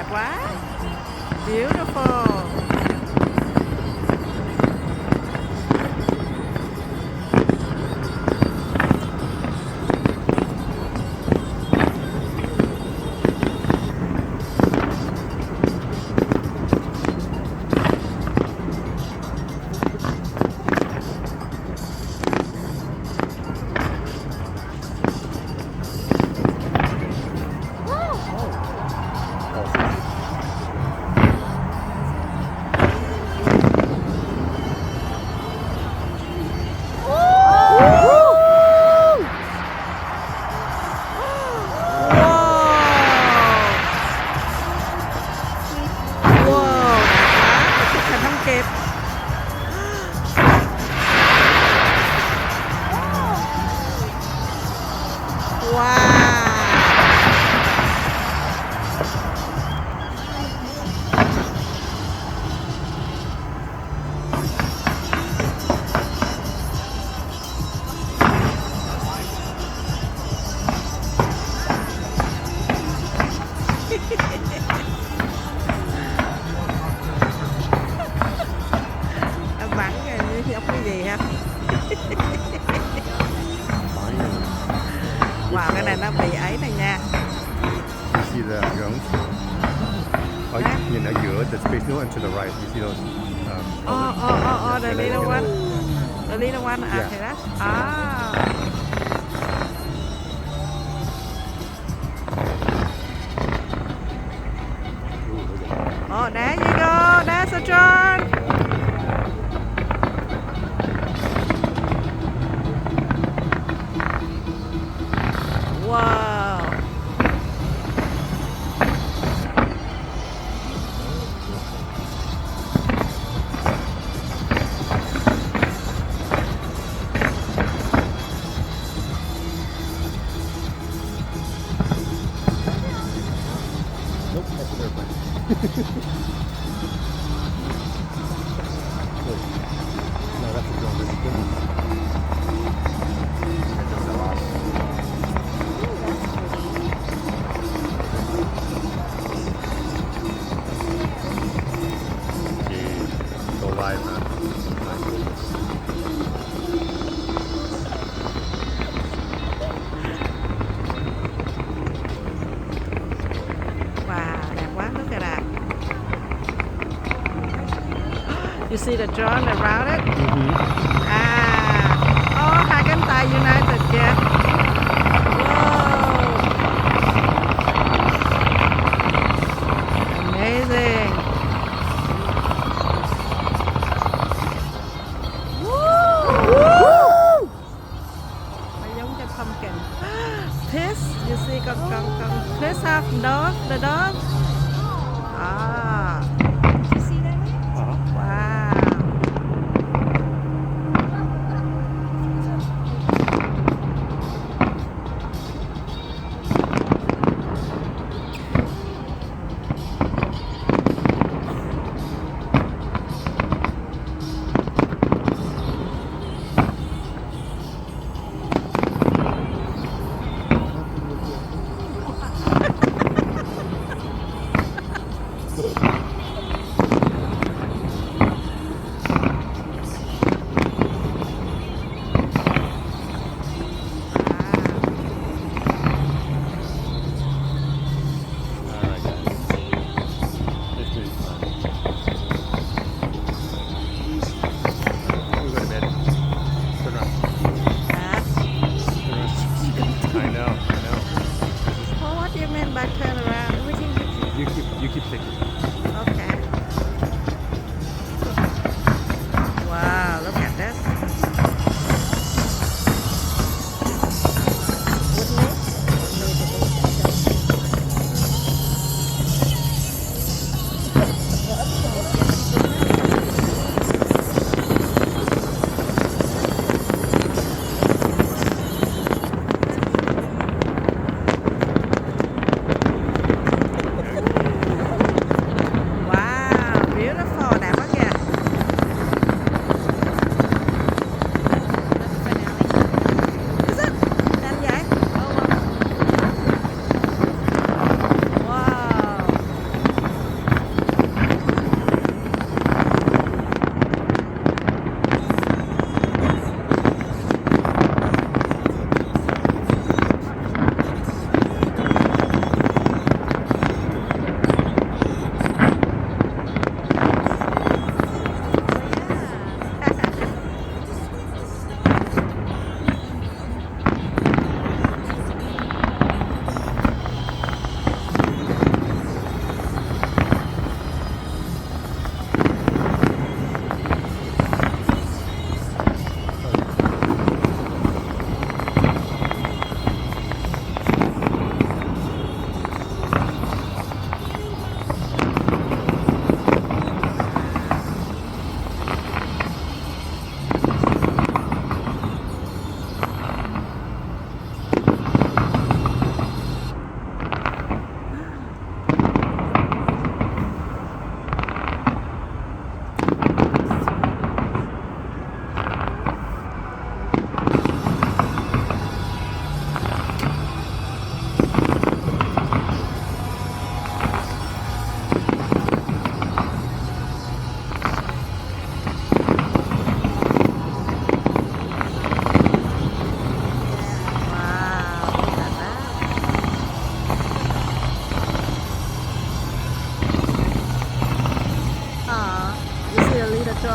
Wow, beautiful. Wow, chụp hình không kịp. Wow. Vắng như nhóc cái gì ha. Wow, cái này nó bị ấy này nha. You see the drones? Oh, you know, giữa the space needle and to the right. You see those? The little one. The little one. Yeah. Okay, that's. Ah. Oh, there you go. There's a drone. Wow. Nope, that's an airplane. Look. No, that's a drone. That's a drone. That's a lot. Okay, go live, man. My goodness. Wow, đẹp quá, look at that. You see the drone around it? Hai cánh tay United kìa. Wow. Amazing. Woo! Nó giống cái pumpkin. Fish, you see con fish have the dog. Ah. Did you see that one? Wow. Alright, guys. It's been fun. We'll go to bed. Turn around. Ah. Turn around. I know. Oh, what do you mean by turn around? You keep taking. Okay. Wow, look at this.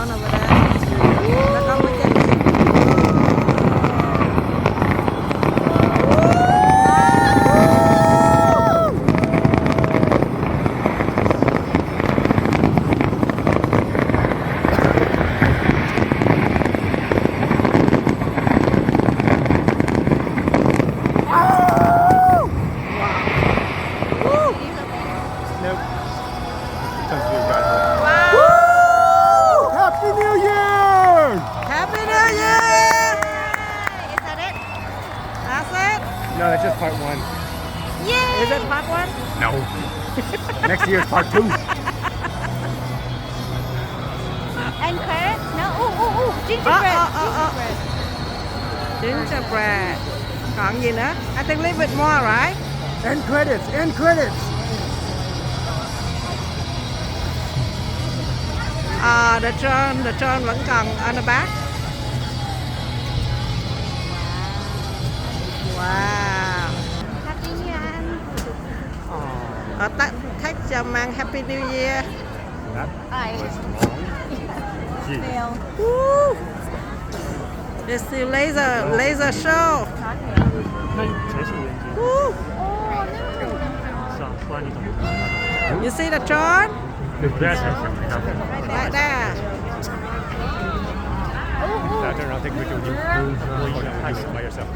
John over there แล้วก็มาเจอกัน Nope. Sounds good, guys. Happy New Year! Happy New Year Is that it? That's it No, that's just part one. Yay! Is it part one No. Next year's part two. And carrot? No. Ooh. Gingerbread. Gingerbread. Gingerbread còn gì nữa I think leave it more right End credits. End credits. the John vẫn còn on the back wow Happy New Year. thách chào mang Happy New Year That I was long. Gee. fail. Woo! It's the laser show 那才是原因。 Woo! 是啊，不然你怎么知道？ You see the John 我在猜想，没到。 right there Now turn around, take a picture with you. Or you can do it by yourself.